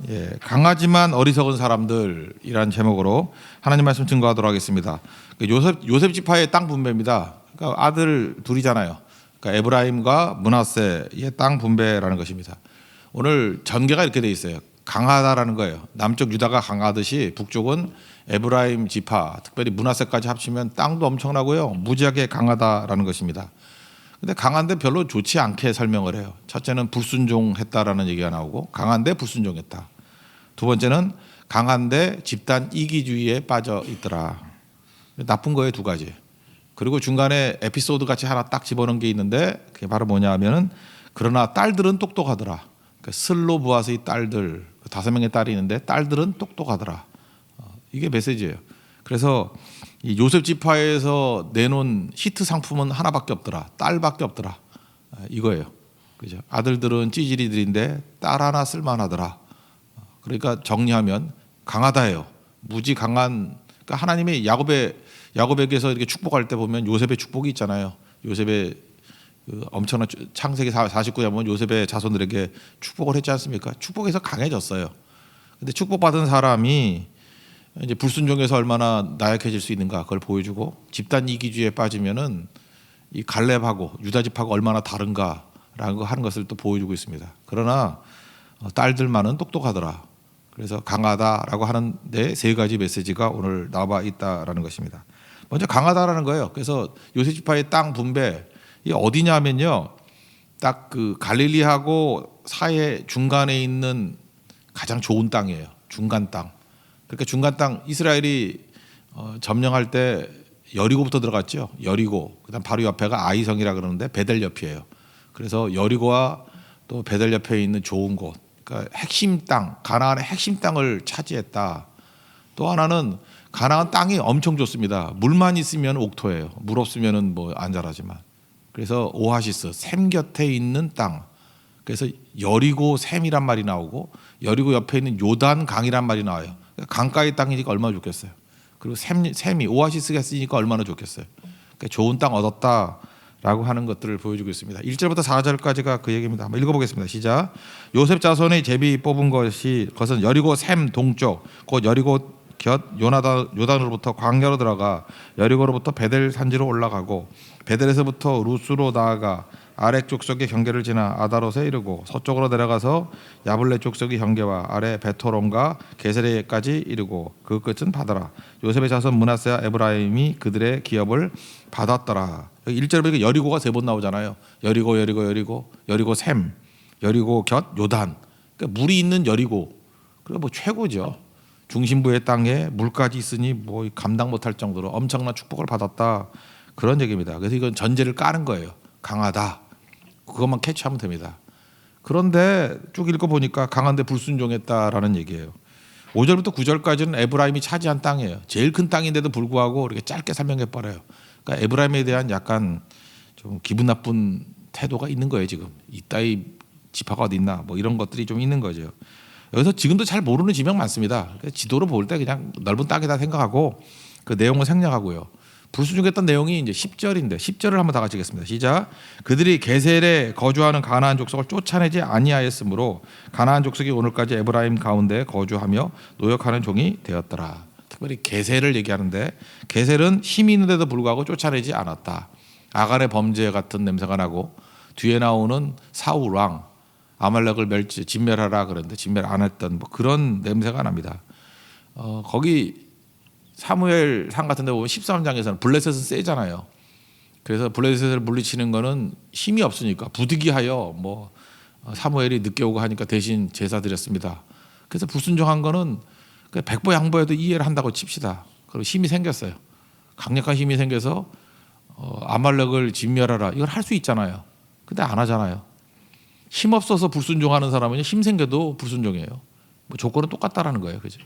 예, 강하지만 어리석은 사람들이란 제목으로 하나님 말씀 증거하도록 하겠습니다. 요셉 지파의 땅 분배입니다. 그러니까 아들 둘이잖아요. 그러니까 에브라임과 므낫세의 땅 분배라는 것입니다. 오늘 전개가 이렇게 돼 있어요. 강하다라는 거예요. 남쪽 유다가 강하듯이 북쪽은 에브라임 지파, 특별히 므낫세까지 합치면 땅도 엄청나고요. 무지하게 강하다라는 것입니다. 근데 강한데 별로 좋지 않게 설명을 해요. 첫째는 불순종했다라는 얘기가 나오고 강한데 불순종했다. 두 번째는 강한데 집단 이기주의에 빠져 있더라. 나쁜 거에 두 가지. 그리고 중간에 에피소드 같이 하나 딱 집어넣은 게 있는데 그게 바로 뭐냐 하면은 그러나 딸들은 똑똑하더라. 그러니까 슬로브아스의 딸들 5명의 딸이 있는데 딸들은 똑똑하더라. 이게 메시지예요. 그래서 이 요셉 지파에서 내놓은 히트 상품은 하나밖에 없더라. 딸밖에 없더라. 이거예요. 그죠? 아들들은 찌질이들인데 딸 하나 쓸만하더라. 그러니까 정리하면 강하다예요. 무지 강한. 그러니까 하나님이 야곱에게서 이렇게 축복할 때 보면 요셉의 축복이 있잖아요. 요셉의 엄청난 창세기 49장 보면 요셉의 자손들에게 축복을 했지 않습니까? 축복해서 강해졌어요. 근데 축복받은 사람이 이제 불순종해서 얼마나 나약해질 수 있는가 그걸 보여주고 집단 이기주의에 빠지면은 이 갈렙하고 유다 지파가 얼마나 다른가라는 거 하는 것을 또 보여주고 있습니다. 그러나 딸들만은 똑똑하더라. 그래서 강하다라고 하는데 세 가지 메시지가 오늘 나와 있다라는 것입니다. 먼저 강하다라는 거예요. 그래서 요셉 지파의 땅 분배 이 어디냐면요, 딱 그 갈릴리하고 사해 중간에 있는 가장 좋은 땅이에요. 중간 땅. 그러니까 중간 땅 이스라엘이 점령할 때 여리고부터 들어갔죠. 여리고. 그다음 바로 옆에가 아이성이라 그러는데 베델 옆이에요. 그래서 여리고와 또 베델 옆에 있는 좋은 곳. 그러니까 핵심 땅, 가나안의 핵심 땅을 차지했다. 또 하나는 가나안 땅이 엄청 좋습니다. 물만 있으면 옥토예요. 물 없으면은 뭐 안 자라지만. 그래서 오아시스, 샘 곁에 있는 땅. 그래서 여리고 샘이란 말이 나오고 여리고 옆에 있는 요단 강이란 말이 나와요. 강가의 땅이니까 얼마나 좋겠어요. 그리고 샘이 오아시스가 있으니까 얼마나 좋겠어요. 그러니까 좋은 땅 얻었다라고 하는 것들을 보여주고 있습니다. 1절부터 4절까지가 그 얘기입니다. 한번 읽어보겠습니다. 시작. 요셉 자손의 제비 뽑은 것은 여리고 샘 동쪽 곧 여리고 곁 요단으로부터 광야로 들어가 여리고로부터 베델 산지로 올라가고 베델에서부터 루스로 나아가 아렉 족속의 경계를 지나 아다롯에 이르고 서쪽으로 내려가서 야블레 족속의 경계와 아래 베토론과 게세레까지 이르고 그 끝은 바다라. 요셉의 자손 므낫세와 에브라임이 그들의 기업을 받았더라. 1절에 보니까 여리고가 3번 나오잖아요. 여리고 샘, 여리고 곁 요단. 그러니까 물이 있는 여리고. 그리고 뭐 최고죠. 중심부의 땅에 물까지 있으니 뭐 감당 못할 정도로 엄청난 축복을 받았다. 그런 얘기입니다. 그래서 이건 전제를 까는 거예요. 강하다. 그것만 캐치하면 됩니다. 그런데 쭉 읽어보니까 강한데 불순종했다라는 얘기예요. 5절부터 9절까지는 에브라임이 차지한 땅이에요. 제일 큰 땅인데도 불구하고 이렇게 짧게 설명해버려요. 그러니까 에브라임에 대한 약간 좀 기분 나쁜 태도가 있는 거예요. 지금 이따위 지파가 어디 있나 뭐 이런 것들이 좀 있는 거죠. 여기서 지금도 잘 모르는 지명 많습니다. 지도로 볼 때 그냥 넓은 땅이다 생각하고 그 내용을 생략하고요. 불순종했던 내용이 이제 10절인데 10절을 한번 다 같이 읽겠습니다. 시작. 그들이 게셀에 거주하는 가나안 족속을 쫓아내지 아니하였으므로 가나안 족속이 오늘까지 에브라임 가운데 거주하며 노역하는 종이 되었더라. 특별히 게셀을 얘기하는데 게셀은 힘이 있는데도 불구하고 쫓아내지 않았다. 아간의 범죄 같은 냄새가 나고 뒤에 나오는 사울 왕 아말렉을 진멸하라 그랬는데 진멸 안 했던 뭐 그런 냄새가 납니다. 거기 사무엘 상 같은 데 보면 13장에서는 블레셋은 세잖아요. 그래서 블레셋을 물리치는 거는 힘이 없으니까 부득이하여 뭐 사무엘이 늦게 오고 하니까 대신 제사 드렸습니다. 그래서 불순종한 거는 백보 양보해도 이해를 한다고 칩시다. 그리고 힘이 생겼어요. 강력한 힘이 생겨서 아말렉을 진멸하라. 이걸 할 수 있잖아요. 근데 안 하잖아요. 힘 없어서 불순종하는 사람은 힘 생겨도 불순종해요. 뭐 조건은 똑같다라는 거예요. 그죠?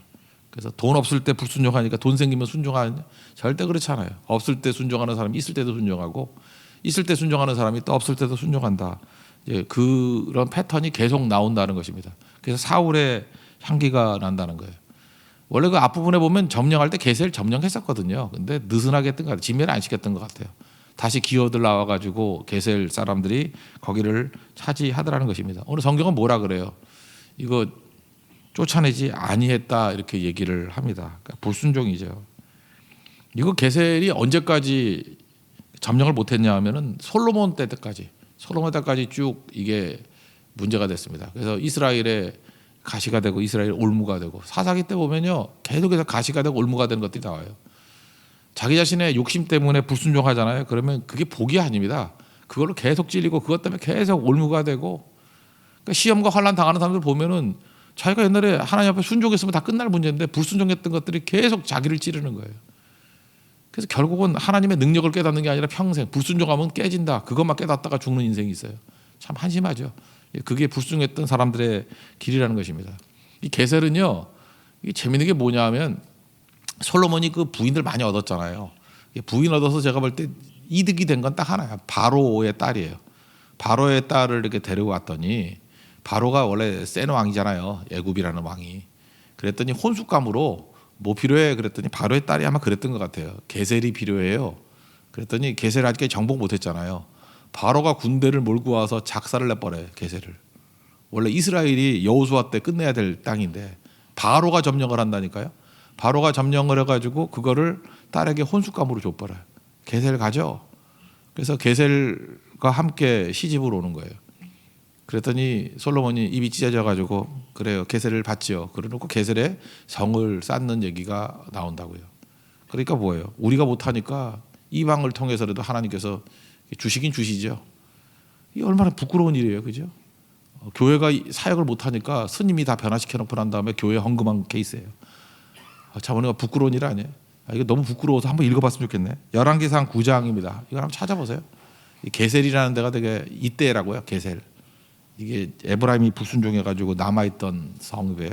그래서 돈 없을 때 불순종하니까 돈 생기면 순종하냐? 절대 그렇지 않아요. 없을 때 순종하는 사람이 있을 때도 순종하고 있을 때 순종하는 사람이 또 없을 때도 순종한다. 이제 그런 패턴이 계속 나온다는 것입니다. 그래서 사울의 향기가 난다는 거예요. 원래 그 앞부분에 보면 점령할 때 게셀 점령했었거든요. 근데 느슨하게 했던 것 같아요. 진멸 안 시켰던 것 같아요. 다시 기어들 나와가지고 게셀 사람들이 거기를 차지하더라는 것입니다. 오늘 성경은 뭐라 그래요? 이거 쫓아내지 아니했다 이렇게 얘기를 합니다. 그러니까 불순종이죠. 이거 게셀이 언제까지 점령을 못했냐 하면은 솔로몬 때까지 쭉 이게 문제가 됐습니다. 그래서 이스라엘의 가시가 되고 이스라엘 올무가 되고 사사기 때 보면요 계속해서 가시가 되고 올무가 되는 것들이 나와요. 자기 자신의 욕심 때문에 불순종하잖아요. 그러면 그게 복이 아닙니다. 그걸로 계속 찔리고 그것 때문에 계속 올무가 되고 그러니까 시험과 환난 당하는 사람들 보면은 자기가 옛날에 하나님 앞에 순종했으면 다 끝날 문제인데 불순종했던 것들이 계속 자기를 찌르는 거예요. 그래서 결국은 하나님의 능력을 깨닫는 게 아니라 평생 불순종하면 깨진다. 그것만 깨닫다가 죽는 인생이 있어요. 참 한심하죠. 그게 불순종했던 사람들의 길이라는 것입니다. 이 게셀은요, 이게 재밌는 게 뭐냐 하면 솔로몬이 그 부인들 많이 얻었잖아요. 부인 얻어서 제가 볼 때 이득이 된 건 딱 하나야. 바로의 딸이에요. 바로의 딸을 이렇게 데려왔더니 바로가 원래 센 왕이잖아요. 애굽이라는 왕이. 그랬더니 혼숙감으로 뭐 필요해? 그랬더니 바로의 딸이 아마 그랬던 것 같아요. 게셀이 필요해요. 그랬더니 게셀 아직 정복 못했잖아요. 바로가 군대를 몰고 와서 작사를 내버려요. 게셀을. 원래 이스라엘이 여호수아 때 끝내야 될 땅인데 바로가 점령을 한다니까요. 바로가 점령을 해가지고 그거를 딸에게 혼숙감으로 줘버려요. 게셀 가죠. 그래서 게셀과 함께 시집을 오는 거예요. 그랬더니 솔로몬이 입이 찢어져가지고 그래요. 게셀을 받지요. 그래놓고 게셀에 성을 쌓는 얘기가 나온다고요. 그러니까 뭐예요? 우리가 못하니까 이방을 통해서라도 하나님께서 주시긴 주시죠. 이게 얼마나 부끄러운 일이에요. 그죠? 교회가 사역을 못하니까 스님이 다 변화시켜놓고 난 다음에 교회 헌금한 케이스예요. 참 우리가 부끄러운 일 아니에요? 이거 너무 부끄러워서 한번 읽어봤으면 좋겠네. 열왕기상 9장입니다. 이거 한번 찾아보세요. 이 게셀이라는 데가 되게 이때라고요. 게셀. 이게 에브라임이 불순종해가지고 남아있던 성읍이에요.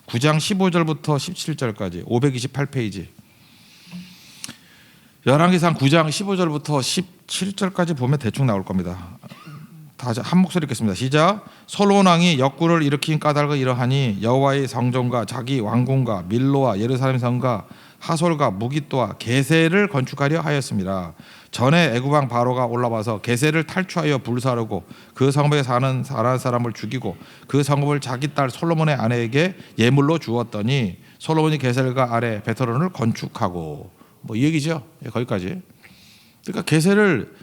9장 15절부터 17절까지 528페이지. 열왕기상 9장 15절부터 17절까지 보면 대충 나올 겁니다. 다 한 목소리 읽겠습니다. 시작. 솔로몬 왕이 역구를 일으킨 까닭을 이러하니 여호와의 성전과 자기 왕궁과 밀로와 예루살렘 성과 하솔과 무깃도와 게셀을 건축하려 하였습니다. 전에 애굽 왕 바로가 올라와서 게셀을 탈취하여 불사르고 그 성읍에 사는 사람을 죽이고 그 성읍을 자기 딸 솔로몬의 아내에게 예물로 주었더니 솔로몬이 게셀과 아래 베트론을 건축하고 뭐 이 얘기죠. 거기까지. 그러니까 게셀을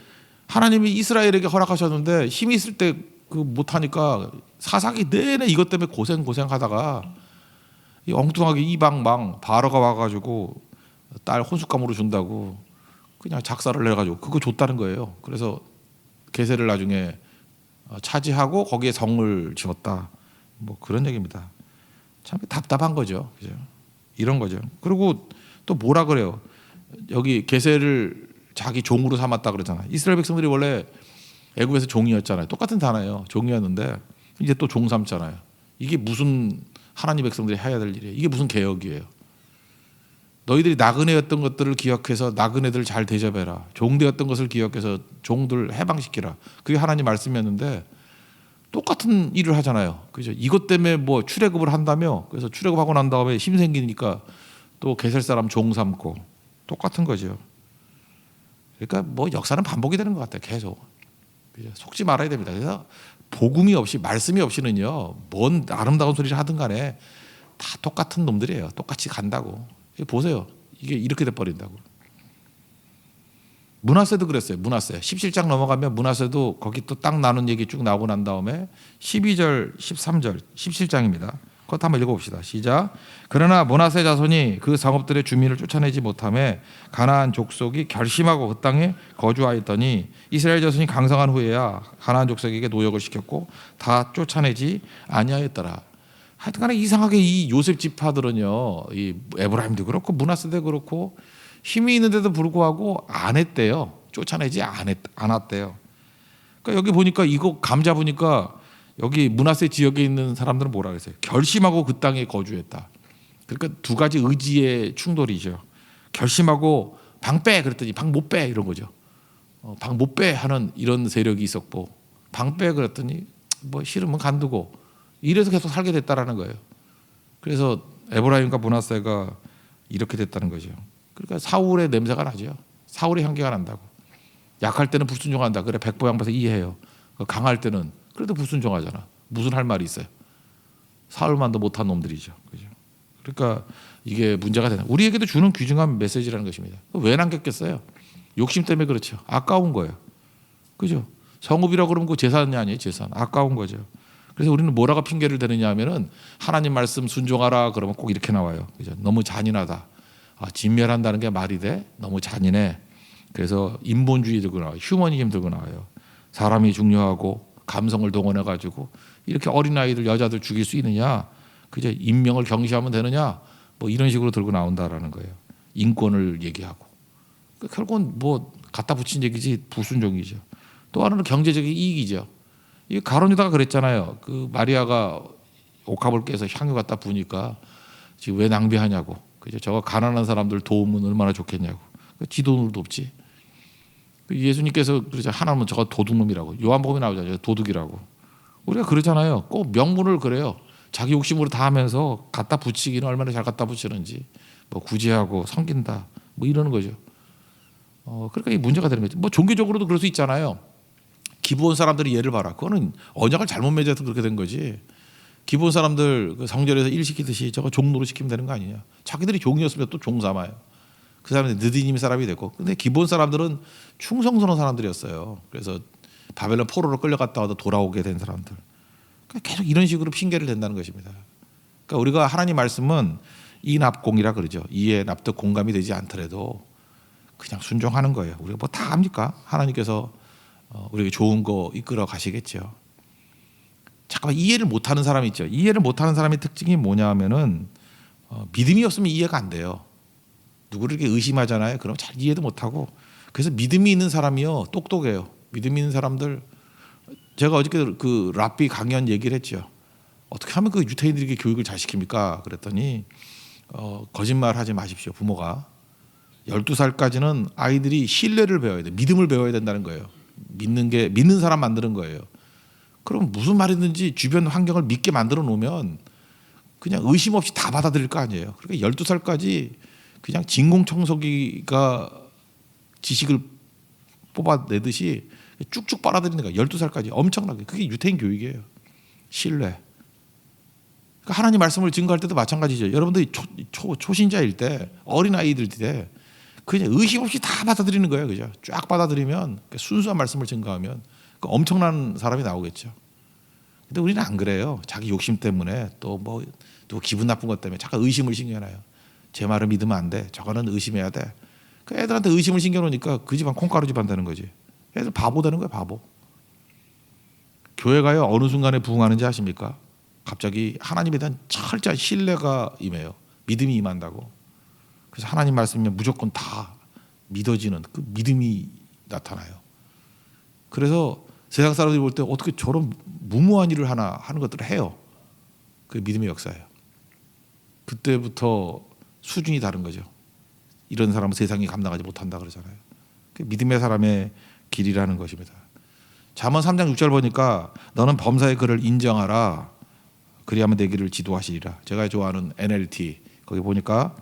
하나님이 이스라엘에게 허락하셨는데 힘이 있을 때 그 못하니까 사사기 내내 이것 때문에 고생하다가 이 엉뚱하게 이방망 바로가 와가지고 딸 혼숙감으로 준다고 그냥 작사를 내가지고 그거 줬다는 거예요. 그래서 게셀을 나중에 차지하고 거기에 성을 지었다. 뭐 그런 얘기입니다. 참 답답한 거죠. 그죠? 이런 거죠. 그리고 또 뭐라 그래요? 여기 게셀을 자기 종으로 삼았다 그러잖아요. 이스라엘 백성들이 원래 애굽에서 종이었잖아요. 똑같은 단어예요. 종이었는데 이제 또 종 삼잖아요. 이게 무슨 하나님 백성들이 해야 될 일이에요. 이게 무슨 개혁이에요. 너희들이 나그네였던 것들을 기억해서 나그네들 잘 대접해라. 종되었던 것을 기억해서 종들 해방시키라. 그게 하나님 말씀이었는데 똑같은 일을 하잖아요. 그죠? 이것 때문에 뭐 출애굽을 한다며. 그래서 출애굽하고 난 다음에 힘 생기니까 또 게셀 사람 종 삼고 똑같은 거죠. 그러니까 뭐 역사는 반복이 되는 것 같아요. 계속. 그죠? 속지 말아야 됩니다. 그래서 복음이 없이 말씀이 없이는요. 뭔 아름다운 소리를 하든 간에 다 똑같은 놈들이에요. 똑같이 간다고. 보세요. 이게 이렇게 돼버린다고. 므낫세도 그랬어요. 므낫세 17장 넘어가면 므낫세도 거기 또 딱 나눈 얘기 쭉 나오고 난 다음에 12절 13절 17장입니다. 그것 한번 읽어봅시다. 시작. 그러나 므낫세 자손이 그 성읍들의 주민을 쫓아내지 못하며 가나안 족속이 결심하고 그 땅에 거주하였더니 이스라엘 자손이 강성한 후에야 가나안 족속에게 노역을 시켰고 다 쫓아내지 아니하였더라. 하여튼간에 이상하게 이 요셉 지파들은요, 이 에브라임도 그렇고 므낫세도 그렇고 힘이 있는데도 불구하고 안 했대요. 쫓아내지 않았대요. 그러니까 여기 보니까 이거 감 잡으니까 여기 므낫세 지역에 있는 사람들은 뭐라 그랬어요? 결심하고 그 땅에 거주했다. 그러니까 두 가지 의지의 충돌이죠. 결심하고 방 빼 그랬더니 방 못 빼 이런 거죠. 방 못 빼 하는 이런 세력이 있었고 방 빼 그랬더니 뭐 싫으면 간두고 이래서 계속 살게 됐다라는 거예요. 그래서 에브라임과 므낫세가 이렇게 됐다는 거죠. 그러니까 사울의 냄새가 나죠. 사울의 향기가 난다고. 약할 때는 불순종한다. 그래 백보양보에서 이해해요. 강할 때는 그래도 불순종하잖아. 무슨 할 말이 있어요. 사흘만도 못한 놈들이죠. 그죠? 그러니까 이게 문제가 되는. 우리에게도 주는 귀중한 메시지라는 것입니다. 왜 남겼겠어요? 욕심 때문에 그렇죠. 아까운 거예요. 그죠? 성읍이라고 그러면 그 재산이 아니에요. 재산. 아까운 거죠. 그래서 우리는 뭐라고 핑계를 대느냐 하면은 하나님 말씀 순종하라 그러면 꼭 이렇게 나와요. 그죠? 너무 잔인하다. 진멸한다는 게 말이 돼? 너무 잔인해. 그래서 인본주의 들고 나와요. 휴머니즘 들고 나와요. 사람이 중요하고 감성을 동원해 가지고 이렇게 어린아이들 여자들 죽일 수 있느냐? 그죠? 인명을 경시하면 되느냐? 뭐 이런 식으로 들고 나온다라는 거예요. 인권을 얘기하고. 결국은 뭐 갖다 붙인 얘기지 불순종이죠. 또 하나는 경제적인 이익이죠. 이 가론유다가 그랬잖아요. 그 마리아가 옥합을 깨서 향유 갖다 부으니까 지금 왜 낭비하냐고. 그죠? 저거 가난한 사람들 도우면 얼마나 좋겠냐고. 지 돈으로도 없지. 예수님께서 그러죠. 하나님은 저거 도둑놈이라고. 요한복음에 나오잖아요. 도둑이라고. 우리가 그러잖아요. 꼭 명분을 그래요. 자기 욕심으로 다 하면서 갖다 붙이기는 얼마나 잘 갖다 붙이는지. 뭐 구제하고 섬긴다. 뭐 이러는 거죠. 그러니까 이 문제가 되는 거죠. 뭐 종교적으로도 그럴 수 있잖아요. 기브온 사람들이 예를 봐라. 그거는 언약을 잘못 맺어서 그렇게 된 거지. 기브온 사람들 그 성전에서 일 시키듯이 저거 종로로 시키면 되는 거 아니냐. 자기들이 종이었으면 또 종 삼아요. 그 사람이 느디님 사람이 됐고. 근데 기브온 사람들은 충성스러운 사람들이었어요. 그래서 바벨론 포로로 끌려갔다 와도 돌아오게 된 사람들. 그러니까 계속 이런 식으로 핑계를 댄다는 것입니다. 그러니까 우리가 하나님 말씀은 이납공이라 그러죠. 이해 납득 공감이 되지 않더라도 그냥 순종하는 거예요. 우리가 뭐 다 합니까? 하나님께서 우리에게 좋은 거 이끌어 가시겠죠. 잠깐만 이해를 못하는 사람이 있죠. 이해를 못하는 사람의 특징이 뭐냐 하면은 믿음이 없으면 이해가 안 돼요. 누구를 이렇게 의심하잖아요. 그럼 잘 이해도 못하고. 그래서 믿음이 있는 사람이요 똑똑해요. 믿음이 있는 사람들. 제가 어저께 그 랍비 강연 얘기를 했죠. 어떻게 하면 그 유태인들에게 교육을 잘 시킵니까? 그랬더니 거짓말하지 마십시오. 부모가 12살까지는 아이들이 신뢰를 배워야 돼. 믿음을 배워야 된다는 거예요. 믿는 사람 만드는 거예요. 그럼 무슨 말이든지 주변 환경을 믿게 만들어 놓으면 그냥 의심 없이 다 받아들일 거 아니에요. 그러니까 12살까지 그냥 진공청소기가 지식을 뽑아내듯이 쭉쭉 빨아들이는 거예요. 12살까지 엄청나게. 그게 유태인 교육이에요. 신뢰. 그러니까 하나님 말씀을 증거할 때도 마찬가지죠. 여러분들이 초신자일 때 어린아이들 때 그냥 의심 없이 다 받아들이는 거예요. 그죠? 쫙 받아들이면 순수한 말씀을 증거하면 엄청난 사람이 나오겠죠. 근데 우리는 안 그래요. 자기 욕심 때문에 또 기분 나쁜 것 때문에 잠깐 의심을 신겨놔요. 제 말을 믿으면 안 돼. 저거는 의심해야 돼. 그 애들한테 의심을 신겨놓으니까 그 집안 콩가루 집안 되는 거지. 애들 바보 되는 거예요. 바보. 교회가요 어느 순간에 부흥하는지 아십니까? 갑자기 하나님에 대한 철저한 신뢰가 임해요. 믿음이 임한다고. 그래서 하나님 말씀이면 무조건 다 믿어지는 그 믿음이 나타나요. 그래서 세상 사람들이 볼 때 어떻게 저런 무모한 일을 하나 하는 것들을 해요. 그게 믿음의 역사예요. 그때부터 수준이 다른 거죠. 이런 사람은 세상이 감당하지 못한다 그러잖아요. 그게 믿음의 사람의 길이라는 것입니다. 잠언 3장 6절 보니까 너는 범사의 글을 인정하라. 그리하면 내 길을 지도하시리라. 제가 좋아하는 NLT 거기 보니까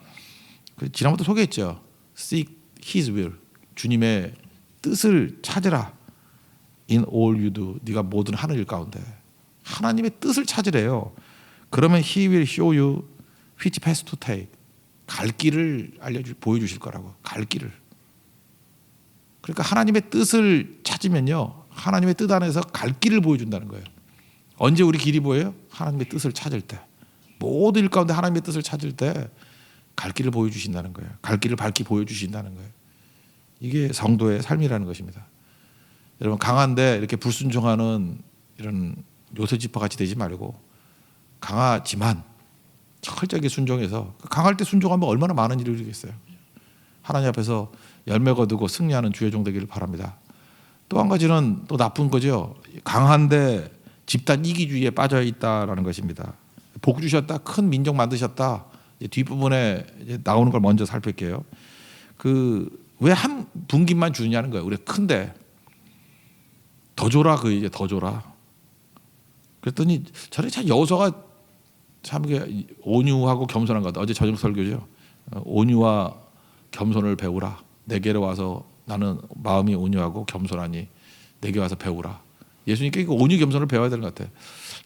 지난번도 소개했죠. Seek His will. 주님의 뜻을 찾으라. In all you do. 네가 모든 하는 일 가운데 하나님의 뜻을 찾으래요. 그러면 He will show you which path to take. 갈 길을 보여주실 거라고. 갈 길을. 그러니까 하나님의 뜻을 찾으면요. 하나님의 뜻 안에서 갈 길을 보여준다는 거예요. 언제 우리 길이 보여요? 하나님의 뜻을 찾을 때. 모든 일 가운데 하나님의 뜻을 찾을 때 갈 길을 보여주신다는 거예요. 갈 길을 밝히 보여주신다는 거예요. 이게 성도의 삶이라는 것입니다. 여러분 강한데 이렇게 불순종하는 이런 요셉 지파 같이 되지 말고 강하지만 철저하게 순종해서 강할 때 순종하면 얼마나 많은 일을 이루겠어요. 하나님 앞에서 열매 거두고 승리하는 주의 종 되기를 바랍니다. 또 한 가지는 또 나쁜 거죠. 강한데 집단 이기주의에 빠져 있다라는 것입니다. 복 주셨다, 큰 민족 만드셨다. 뒷부분에 나오는 걸 먼저 살필게요. 왜 한 분기만 주느냐는 거예요. 우리 큰데 더 줘라, 이제 더 줘라. 그랬더니 저는 참 여호수아가 참 온유하고 겸손한 것 같아요. 어제 저녁 설교죠. 온유와 겸손을 배우라. 내게로 와서 나는 마음이 온유하고 겸손하니 내게 와서 배우라. 예수님께 온유 겸손을 배워야 되는 것 같아요.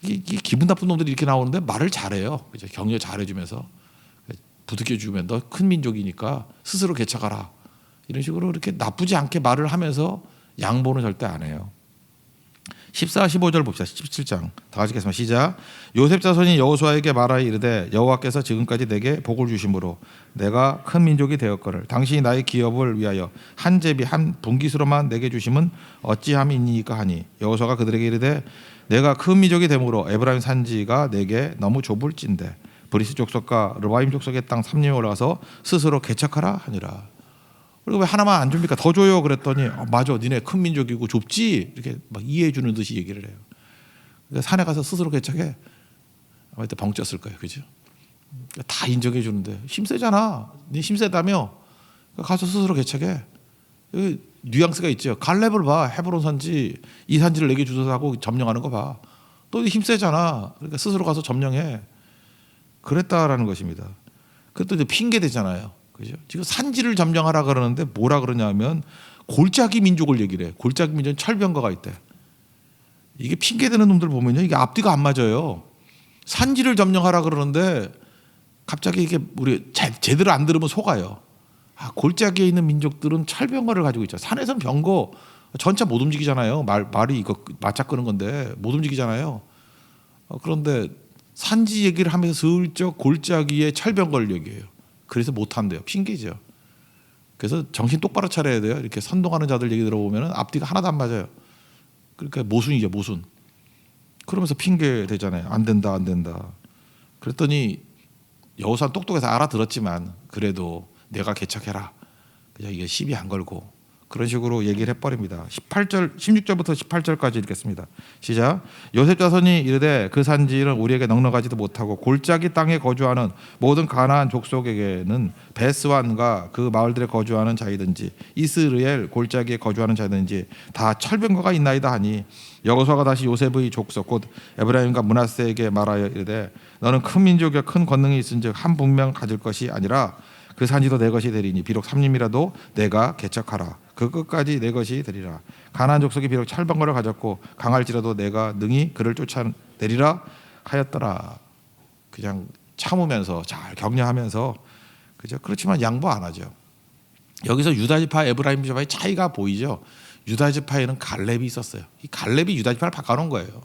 이게 기분 나쁜 놈들이 이렇게 나오는데 말을 잘해요. 그죠? 격려 잘해주면서 부득해주면 너 큰 민족이니까 스스로 개척하라. 이런 식으로 이렇게 나쁘지 않게 말을 하면서 양보는 절대 안 해요. 14, 15절 봅시다. 17장 다 같이 읽겠습니다. 시작. 요셉 자손이 여호수아에게 말하여 이르되 여호와께서 지금까지 내게 복을 주심으로 내가 큰 민족이 되었거늘 당신이 나의 기업을 위하여 한 제비 한 분깃으로만 내게 주심은 어찌함이니까 하니 여호수아가 그들에게 이르되 내가 큰 민족이 되므로 에브라임 산지가 내게 너무 좁을진대 브리스 족속과 르바임 족속의 땅 삼림에 올라가서 스스로 개척하라 하니라. 그리고 왜 하나만 안 줍니까? 더 줘요. 그랬더니 맞아, 니네 큰 민족이고 좁지. 이렇게 막 이해해 주는 듯이 얘기를 해요. 그러니까 산에 가서 스스로 개척해. 아마 그때 벙쪘을 거예요, 그죠? 다 인정해 주는데 힘세잖아. 네 힘세다며 가서 스스로 개척해. 여기 뉘앙스가 있죠. 갈렙을 봐. 헤브론 산지 이 산지를 내게 주소서 하고 점령하는 거 봐. 또 힘세잖아. 그러니까 스스로 가서 점령해. 그랬다라는 것입니다. 그것도 이제 핑계 대잖아요. 그죠? 지금 산지를 점령하라 그러는데 뭐라 그러냐면 골짜기 민족을 얘기를 해. 골짜기 민족은 철병거가 있대. 이게 핑계대는 놈들 보면요, 이게 앞뒤가 안 맞아요. 산지를 점령하라 그러는데 갑자기 이게 우리 제대로 안 들으면 속아요. 골짜기에 있는 민족들은 철병거를 가지고 있죠. 산에서는 병거 전차 못 움직이잖아요. 말이 이거 맞짝 끄는 건데 못 움직이잖아요. 그런데 산지 얘기를 하면서 슬쩍 골짜기에 철병거를 얘기해요. 그래서 못한대요. 핑계죠. 그래서 정신 똑바로 차려야 돼요. 이렇게 선동하는 자들 얘기 들어보면 앞뒤가 하나도 안 맞아요. 그러니까 모순이죠, 모순. 그러면서 핑계 대잖아요. 안 된다, 안 된다. 그랬더니 여호수아는 똑똑해서 알아들었지만 그래도 내가 개척해라. 그냥 이게 시비 안 걸고 그런 식으로 얘기를 해버립니다. 18절, 16절부터 18절까지 읽겠습니다. 시작. 요셉 자손이 이르되 그 산지는 우리에게 넉넉하지도 못하고 골짜기 땅에 거주하는 모든 가나안 족속에게는 베스완과 그 마을들에 거주하는 자이든지 이스라엘 골짜기에 거주하는 자이든지 다 철병거가 있나이다 하니 여호수아가 다시 요셉의 족속 곧 에브라임과 므낫세에게 말하여 이르되 너는 큰 민족이여 큰 권능이 있은즉 한 분명 가질 것이 아니라 그 산지도 내 것이 되리니 비록 삼림이라도 내가 개척하라. 그 끝까지 내 것이 되리라. 가나안 족속이 비록 철병거를 가졌고 강할지라도 내가 능히 그를 쫓아내리라 하였더라. 그냥 참으면서 잘 격려하면서 그죠. 그렇지만 양보 안 하죠. 여기서 유다 지파, 에브라임 지파의 차이가 보이죠. 유다 지파에는 갈렙이 있었어요. 이 갈렙이 유다 지파를 바꿔놓은 거예요.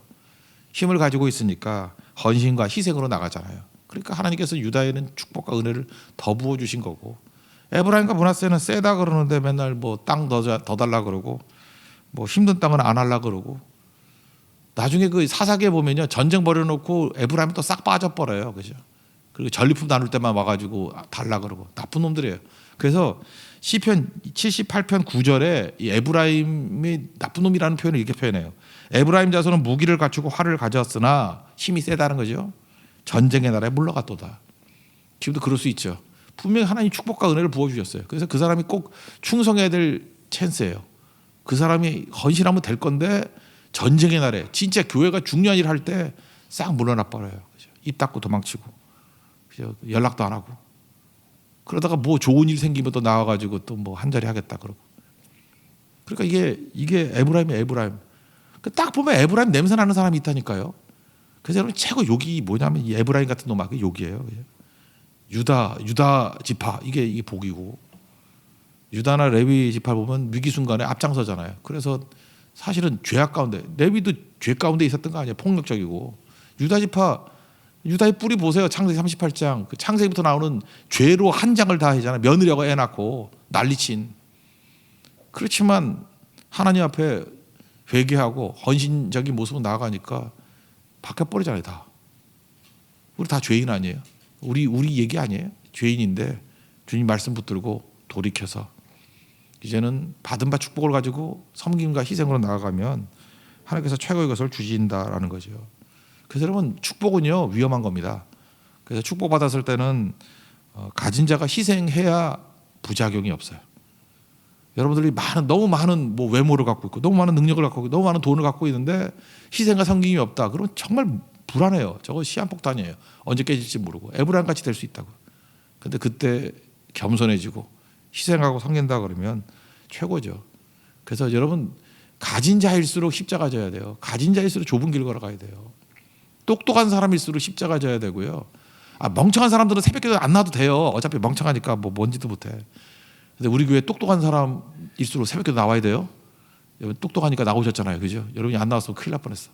힘을 가지고 있으니까 헌신과 희생으로 나가잖아요. 그러니까 하나님께서 유다에는 축복과 은혜를 더 부어주신 거고 에브라임과 므낫세는 세다 그러는데 맨날 뭐 땅 더 달라 그러고 뭐 힘든 땅은 안 할라 그러고 나중에 그 사사기에 보면요 전쟁 벌여놓고 에브라임이 또 싹 빠져버려요. 그죠? 그리고 전리품 나눌 때만 와가지고 달라 그러고 나쁜 놈들이에요. 그래서 시편 78편 9절에 이 에브라임이 나쁜 놈이라는 표현을 이렇게 표현해요. 에브라임 자손은 무기를 갖추고 활을 가졌으나 힘이 세다는 거죠. 전쟁의 나라에 물러갔도다. 지금도 그럴 수 있죠. 분명히 하나님 축복과 은혜를 부어주셨어요. 그래서 그 사람이 꼭 충성해야 될 찬스예요. 그 사람이 헌신하면 될 건데 전쟁의 날에 진짜 교회가 중요한 일을 할 때 싹 물러나 버려요. 그죠? 입 닫고 도망치고 그죠? 연락도 안 하고 그러다가 뭐 좋은 일 생기면 또 나와가지고 또 뭐 한 자리 하겠다 그러고 그러니까 이게 에브라임이 에브라임. 딱 보면 에브라임 냄새 나는 사람이 있다니까요. 그래서 여러분 최고 욕이 뭐냐면 이 에브라임 같은 놈하고 욕이에요. 유다 지파 이게 복이고 유다나 레위 지파 보면 위기순간에 앞장서잖아요. 그래서 사실은 죄악 가운데 레위도 죄 가운데 있었던 거 아니에요. 폭력적이고 유다 지파 유다의 뿌리 보세요. 창세기 38장 그 창세기부터 나오는 죄로 한 장을 다 하잖아요. 며느리하고 애 낳고 난리친. 그렇지만 하나님 앞에 회개하고 헌신적인 모습으로 나아가니까 바뀌어버리잖아요. 다. 우리 다 죄인 아니에요? 우리 얘기 아니에요? 죄인인데 주님 말씀 붙들고 돌이켜서 이제는 받은 바 축복을 가지고 섬김과 희생으로 나아가면 하나님께서 최고의 것을 주신다라는 거죠. 그래서 여러분 축복은요 위험한 겁니다. 그래서 축복 받았을 때는 가진 자가 희생해야 부작용이 없어요. 여러분들이 너무 많은 뭐 외모를 갖고 있고 너무 많은 능력을 갖고 있고 너무 많은 돈을 갖고 있는데 희생과 섬김이 없다. 그러면 정말 불안해요. 저거 시한폭탄이에요. 언제 깨질지 모르고 에브라임 같이 될 수 있다고. 근데 그때 겸손해지고 희생하고 섬긴다 그러면 최고죠. 그래서 여러분 가진 자일수록 십자가 져야 돼요. 가진 자일수록 좁은 길 걸어가야 돼요. 똑똑한 사람일수록 십자가 져야 되고요. 멍청한 사람들은 새벽기도 안 나도 돼요. 어차피 멍청하니까 뭐 뭔지도 못해. 근데 우리 교회 똑똑한 사람일수록 새벽기도 나와야 돼요. 여러분 똑똑하니까 나오셨잖아요, 그죠? 여러분이 안 나왔으면 큰일 날 뻔했어.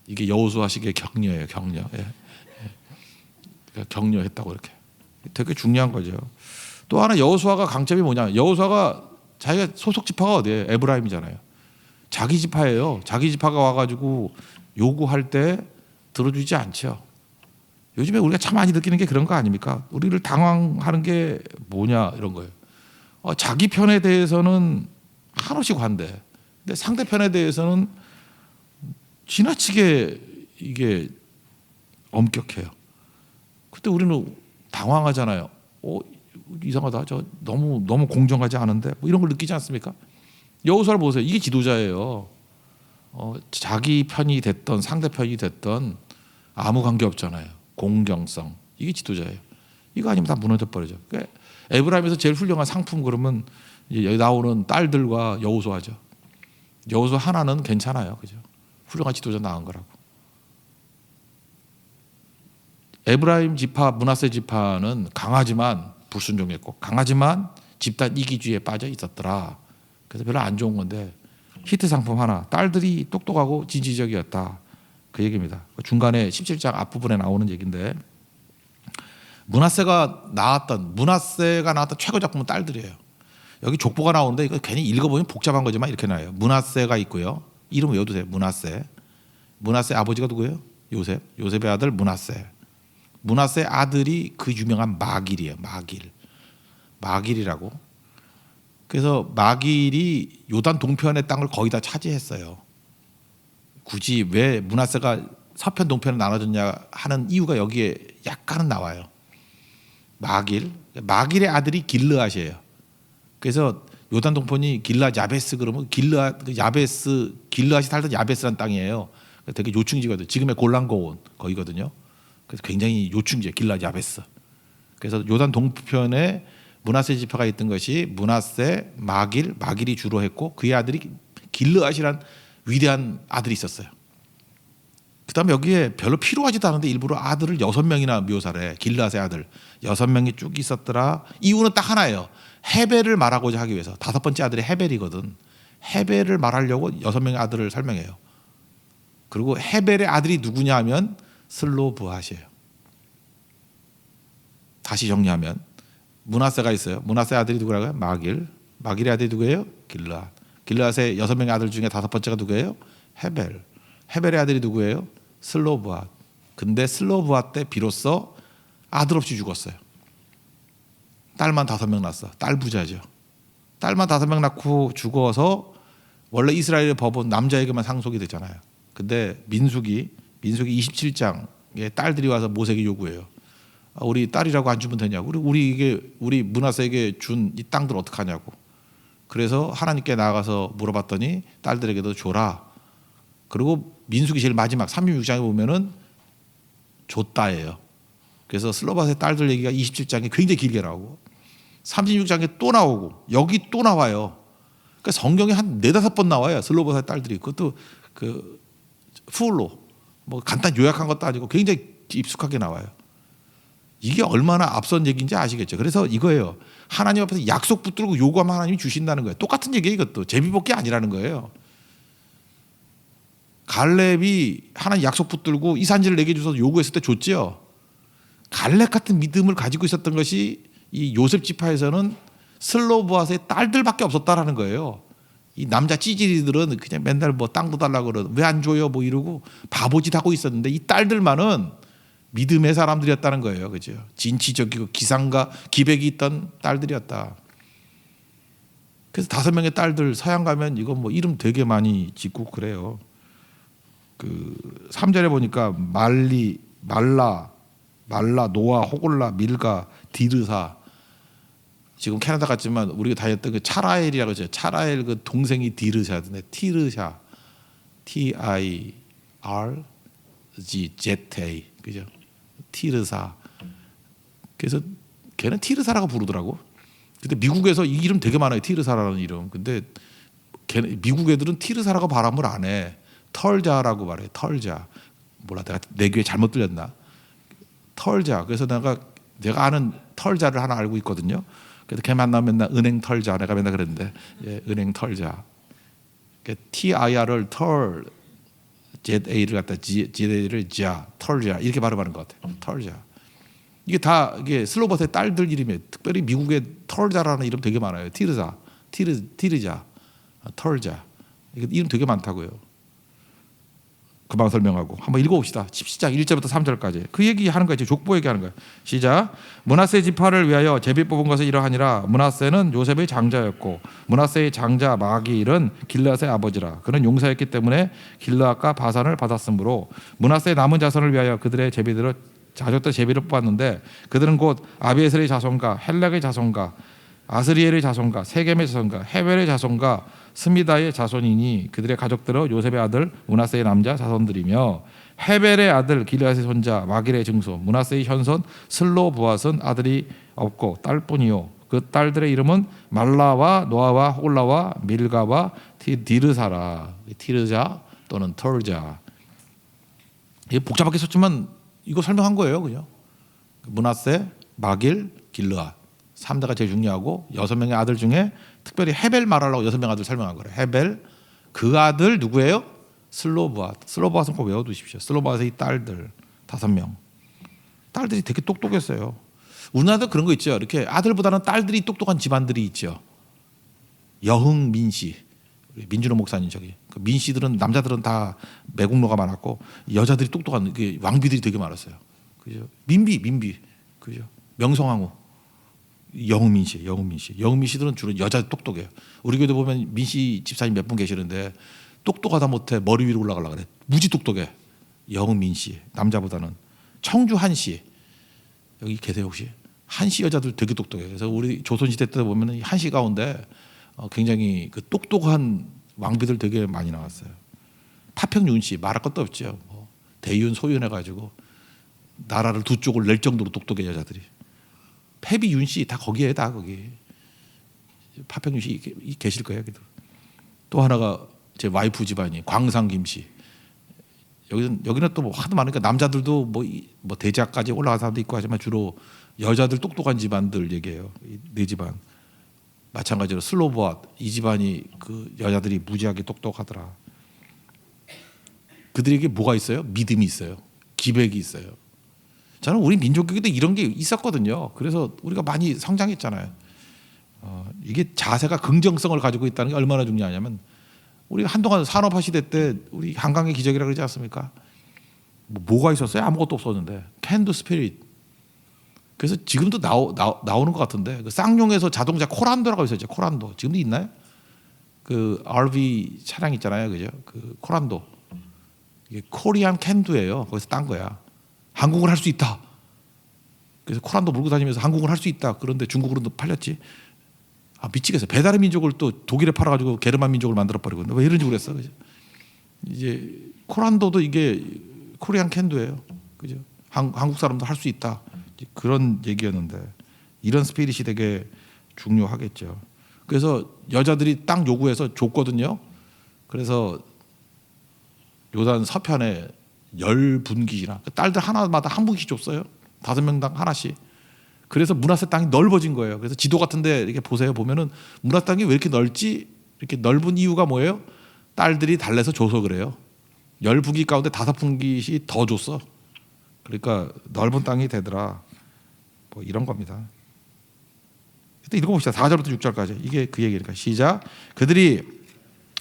이게 여호수아식의 격려예요, 격려. 예. 격려했다고 이렇게. 되게 중요한 거죠. 또 하나 여호수아가 강점이 뭐냐? 여호수아가 자기가 소속 지파가 어디예요? 에브라임이잖아요. 자기 지파예요. 자기 지파가 와가지고 요구할 때 들어주지 않죠. 요즘에 우리가 참 많이 느끼는 게 그런 거 아닙니까? 우리를 당황하는 게 뭐냐 이런 거예요. 자기 편에 대해서는 한없이 관대. 근데 상대편에 대해서는 지나치게 이게 엄격해요. 그때 우리는 당황하잖아요. 이상하다. 저 너무 공정하지 않은데 뭐 이런 걸 느끼지 않습니까? 여호수아를 보세요. 이게 지도자예요. 자기 편이 됐던 상대편이 됐던 아무 관계 없잖아요. 공정성. 이게 지도자예요. 이거 아니면 다 무너져 버리죠. 그러니까 에브라임에서 제일 훌륭한 상품 그러면 여기 나오는 딸들과 여호수아죠. 여호수아 하나는 괜찮아요. 그죠? 훌륭한 지도자 나온 거라고. 에브라임 지파, 므낫세 지파는 강하지만 불순종했고 강하지만 집단 이기주의에 빠져 있었더라. 그래서 별로 안 좋은 건데 히트 상품 하나. 딸들이 똑똑하고 진취적이었다. 그 얘기입니다. 중간에 17장 앞부분에 나오는 얘기인데 므낫세가 나왔던 최고 작품은 딸들이에요. 여기 족보가 나오는데 이거 괜히 읽어보면 복잡한 거지만 이렇게 나와요. 므낫세가 있고요. 이름 외워도 돼요. 므낫세 아버지가 누구예요? 요셉의 아들 므낫세. 므낫세 아들이 그 유명한 마길이에요. 마길이라고. 그래서 마길이 요단 동편의 땅을 거의 다 차지했어요. 굳이 왜 므낫세가 서편 동편을 나눠줬냐 하는 이유가 여기에 약간은 나와요. 마길의 아들이 길르앗이에요. 그래서 요단 동편이 길르앗 야베스 그러면 길르앗이 살던 야베스란 땅이에요. 되게 요충지거든요. 지금의 골란고온 거기거든요. 그래서 굉장히 요충지예요. 길르앗 야베스. 그래서 요단 동편에 므낫세 지파가 있던 것이 므낫세, 마길이 주로 했고 그의 아들이 길르앗이란 위대한 아들이 있었어요. 그다음에 여기에 별로 필요하지도 않은데 일부러 아들을 6명이나 묘사를 해. 길르앗의 아들 6명이 쭉 있었더라. 이유는 딱 하나예요. 헤벨을 말하고자 하기 위해서. 5번째 아들이 헤벨이거든. 헤벨을 말하려고 6명의 아들을 설명해요. 그리고 헤벨의 아들이 누구냐 하면 슬로브핫이에요. 다시 정리하면 므낫세가 있어요. 므낫세 아들이 누구라고요? 마길의 아들이 누구예요? 길르앗의 6명의 아들 중에 5번째가 누구예요? 헤벨의 아들이 누구예요? 슬로브핫. 근데 슬로브핫 때 비로소 아들 없이 죽었어요. 딸만 5명 낳았어. 딸 부자죠. 딸만 5명 낳고 죽어서 원래 이스라엘의 법은 남자에게만 상속이 되잖아요. 근데 민수기 27장에 딸들이 와서 모세에게 요구해요. 우리 딸이라고 안 주면 되냐고. 우리 므낫세에게 준 이 땅들 어떡하냐고. 그래서 하나님께 나아가서 물어봤더니 딸들에게도 줘라. 그리고 민수기 제일 마지막 36장에 보면은 줬다예요. 그래서 슬로바스의 딸들 얘기가 27장에 굉장히 길게 나오고 36장에 또 나오고 여기 또 나와요. 그러니까 성경에 한 4-5번 나와요. 슬로바스의 딸들이. 그것도 그 풀로 뭐 간단 요약한 것도 아니고 굉장히 익숙하게 나와요. 이게 얼마나 앞선 얘기인지 아시겠죠. 그래서 이거예요. 하나님 앞에서 약속 붙들고 요구하면 하나님이 주신다는 거예요. 똑같은 얘기예요. 이것도 제비뽑기 아니라는 거예요. 갈렙이 하나님 약속 붙들고 이 산지를 내게 주셔서 요구했을 때 줬지요. 갈렙 같은 믿음을 가지고 있었던 것이 이 요셉 지파에서는 슬로브핫의 딸들밖에 없었다라는 거예요. 이 남자 찌질이들은 그냥 맨날 뭐 땅도 달라고 그러고 왜 안 줘요 뭐 이러고 바보짓 하고 있었는데 이 딸들만은 믿음의 사람들이었다는 거예요. 그죠? 진취적이고 기상과 기백이 있던 딸들이었다. 그래서 5명의 딸들 서양 가면 이거 뭐 이름 되게 많이 짓고 그래요. 그 3절에 보니까 말라, 노아, 호골라, 밀가, 디르사. 지금 캐나다 갔지만 우리가 다녔던 그 차라엘이라고 하죠. 차라엘 그 동생이 디르샤던데 티르샤, TIRGZA 그죠? 티르사. 그래서 걔는 티르사라고 부르더라고. 근데 미국에서 이 이름 되게 많아요. 티르사라는 이름. 근데 미국 애들은 티르사라고 발음을 안 해. 털자라고 말해요. 털자. 몰라, 내 귀에 잘못 들렸나? 털자. 그래서 내가 아는 털자를 하나 알고 있거든요. 그래서 걔 만나면 맨날 은행 털자. 내가 맨날 그랬는데, 예, 은행 털자. TIR을 털, ZA를 갖다 ZA를 자, 털자 이렇게 발음하는 것 같아요. 털자. 이게 다 이게 슬로버트의 딸들 이름이에요. 특별히 미국에 털자라는 이름 되게 많아요. 티르자, 티르자, 털자. 이게 이름 되게 많다고요. 금방 설명하고 한번 읽어봅시다. 10장 1절부터 3절까지 그 얘기하는 거예요. 족보 얘기하는 거예요. 시작. 므낫세 지파를 위하여 제비 뽑은 것은 이러하니라. 므낫세는 요셉의 장자였고 므낫세의 장자 마길은 길르앗의 아버지라. 그는 용사였기 때문에 길르앗과 바산을 받았으므로 므낫세의 남은 자손을 위하여 그들의 제비들을 자족대 제비를 뽑았는데 그들은 곧 아비에셀의 자손과 헬렉의 자손과 아스리엘의 자손과 세겜의 자손과 헤벨의 자손과 스미다의 자손이니 그들의 가족들은 요셉의 아들 므낫세의 남자 자손들이며 헤벨의 아들 길르앗의 손자 마길의 증손 므낫세의 현손 슬로부앗은 아들이 없고 딸뿐이요 그 딸들의 이름은 말라와 노아와 홀라와 밀가와 디르사라. 티르자 또는 털자. 이게 복잡하게 썼지만 이거 설명한 거예요. 그죠? 므낫세, 마길, 길르앗 3대가 제일 중요하고 6명의 아들 중에 특별히 헤벨 말하려고 6명 아들 설명한 거예요. 헤벨, 그 아들 누구예요? 슬로부앗. 슬로부앗은 꼭 외워두십시오. 슬로부앗의 딸들 5명. 딸들이 되게 똑똑했어요. 우리나라도 그런 거 있죠. 이렇게 아들보다는 딸들이 똑똑한 집안들이 있죠. 여흥 민씨, 민준호 목사님 저기. 그 민씨들은 남자들은 다 매국노가 많았고 여자들이 똑똑한 왕비들이 되게 많았어요. 그죠? 민비, 그죠? 명성황후. 영흥민씨들은 주로 여자 똑똑해요. 우리 교회도 보면 민씨 집사님 몇 분 계시는데 똑똑하다 못해 머리 위로 올라가려고 그래. 무지 똑똑해. 영흥민씨 남자보다는. 청주 한씨 여기 계세요 혹시? 한씨 여자들 되게 똑똑해요. 그래서 우리 조선시대 때 보면 한씨 가운데 굉장히 그 똑똑한 왕비들 되게 많이 나왔어요. 파평윤씨 말할 것도 없죠. 뭐 대윤 소윤 해가지고 나라를 두 쪽을 낼 정도로 똑똑해 여자들이. 패비 윤씨 다 거기에 다 거기. 파평윤 씨 계실 거예요. 또 하나가 제 와이프 집안이 광상 김씨. 여기는 또 뭐 하도 많으니까 남자들도 뭐 대작까지 올라간 사람도 있고 하지만 주로 여자들 똑똑한 집안들 얘기해요. 네 집안. 마찬가지로 슬로보앗 이 집안이 그 여자들이 무지하게 똑똑하더라. 그들에게 뭐가 있어요? 믿음이 있어요. 기백이 있어요. 저는 우리 민족에도 이런 게 있었거든요. 그래서 우리가 많이 성장했잖아요. 이게 자세가 긍정성을 가지고 있다는 게 얼마나 중요하냐면 우리가 한동안 산업화 시대 때 우리 한강의 기적이라고 그러지 않습니까? 뭐가 있었어요? 아무것도 없었는데 캔두 스피릿. 그래서 지금도 나오는 것 같은데 그 쌍용에서 자동차 코란도라고 있었죠. 코란도 지금도 있나요? 그 RV 차량 있잖아요, 그죠? 그 코란도 이게 코리안 캔두예요. 거기서 딴 거야. 한국을 할 수 있다. 그래서 코란도 몰고 다니면서 한국을 할 수 있다. 그런데 중국으로도 팔렸지. 미치겠어. 배달의 민족을 또 독일에 팔아가지고 게르만 민족을 만들어 버리고 왜 이런지 모르겠어. 그죠? 이제 코란도도 이게 코리안 캔두예요. 그죠? 한국 사람도 할 수 있다. 그런 얘기였는데 이런 스피릿이 되게 중요하겠죠. 그래서 여자들이 딱 요구해서 줬거든요. 그래서 요단 서편에 10분기나 딸들 하나마다 한 분기씩 줬어요. 5명당 하나씩. 그래서 므낫세 땅이 넓어진 거예요. 그래서 지도 같은데 이렇게 보면은 므낫세 땅이 왜 이렇게 넓지? 이렇게 넓은 이유가 뭐예요? 딸들이 달래서 줘서 그래요. 10분기 가운데 5분기씩 더 줬어. 그러니까 넓은 땅이 되더라. 뭐 이런 겁니다. 일단 읽어봅시다. 4절부터 6절까지. 이게 그 얘기니까. 시작. 그들이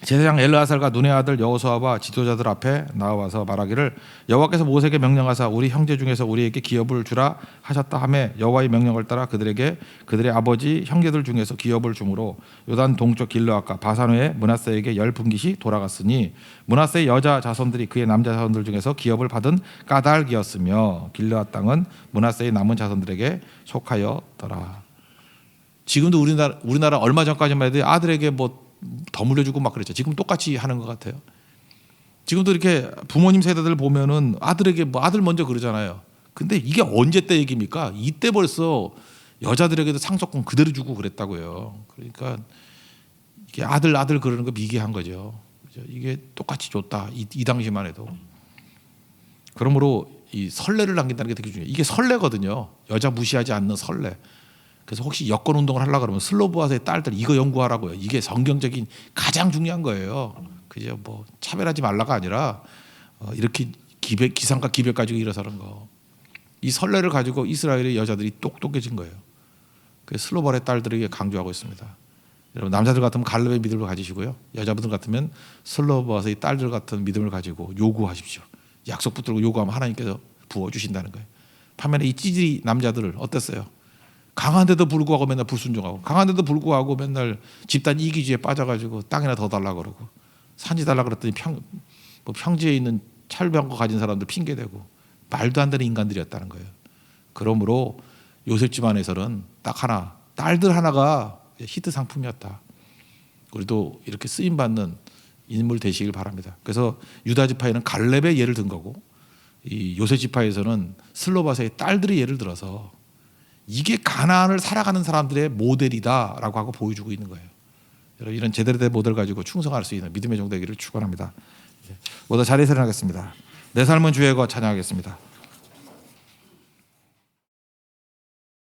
제사장 엘르아살과 눈의 아들 여호수아와 지도자들 앞에 나와서 말하기를 여호와께서 모세에게 명령하사 우리 형제 중에서 우리에게 기업을 주라 하셨다 하매 여호와의 명령을 따라 그들에게 그들의 아버지 형제들 중에서 기업을 주므로 요단 동쪽 길르앗과 바산 외에 므낫세에게 10분기씩 돌아갔으니 므낫세의 여자 자손들이 그의 남자 자손들 중에서 기업을 받은 까닭이었으며 길르앗 땅은 므낫세의 남은 자손들에게 속하였더라. 지금도 우리나라 얼마 전까지만 해도 아들에게 뭐 더 물려주고 막 그랬죠. 지금 똑같이 하는 것 같아요. 지금도 이렇게 부모님 세대들 보면은 아들에게 뭐 아들 먼저 그러잖아요. 근데 이게 언제 때 얘기입니까? 이때 벌써 여자들에게도 상속권 그대로 주고 그랬다고요. 그러니까 이게 아들 그러는 거 미개한 거죠. 이게 똑같이 줬다. 이 당시만 해도. 그러므로 이 선례를 남긴다는 게 되게 중요해요. 이게 선례거든요. 여자 무시하지 않는 선례. 그래서 혹시 여권 운동을 하려고 그러면 슬로보아서의 딸들 이거 연구하라고요. 이게 성경적인 가장 중요한 거예요. 그죠? 뭐 차별하지 말라가 아니라 이렇게 기상과 기별 가지고 일어서는 거. 이 선례를 가지고 이스라엘의 여자들이 똑똑해진 거예요. 그래서 슬로보아의 딸들에게 강조하고 있습니다. 여러분 남자들 같으면 갈렙의 믿음을 가지시고요. 여자분들 같으면 슬로보아서의 딸들 같은 믿음을 가지고 요구하십시오. 약속 붙들고 요구하면 하나님께서 부어주신다는 거예요. 반면에 이 찌질이 남자들을 어땠어요? 강한데도 불구하고 맨날 불순종하고 강한데도 불구하고 맨날 집단 이기주의에 빠져가지고 땅이나 더 달라고 그러고 산지 달라고 그랬더니 평지에 있는 철병거 가진 사람들 핑계대고 말도 안 되는 인간들이었다는 거예요. 그러므로 요셉 집안에서는 딱 하나 딸들 하나가 히트 상품이었다. 우리도 이렇게 쓰임받는 인물 되시길 바랍니다. 그래서 유다 지파에는 갈렙의 예를 든 거고 이 요셉 지파에서는 슬로바세의 딸들의 예를 들어서 이게 가나안을 살아가는 사람들의 모델이다라고 하고 보여주고 있는 거예요. 여러분 이런 제대로 된 모델 가지고 충성할 수 있는 믿음의 종 되기를 축원합니다. 모두 자리에서 일어나겠습니다. 내 삶은 주의 것 찬양하겠습니다.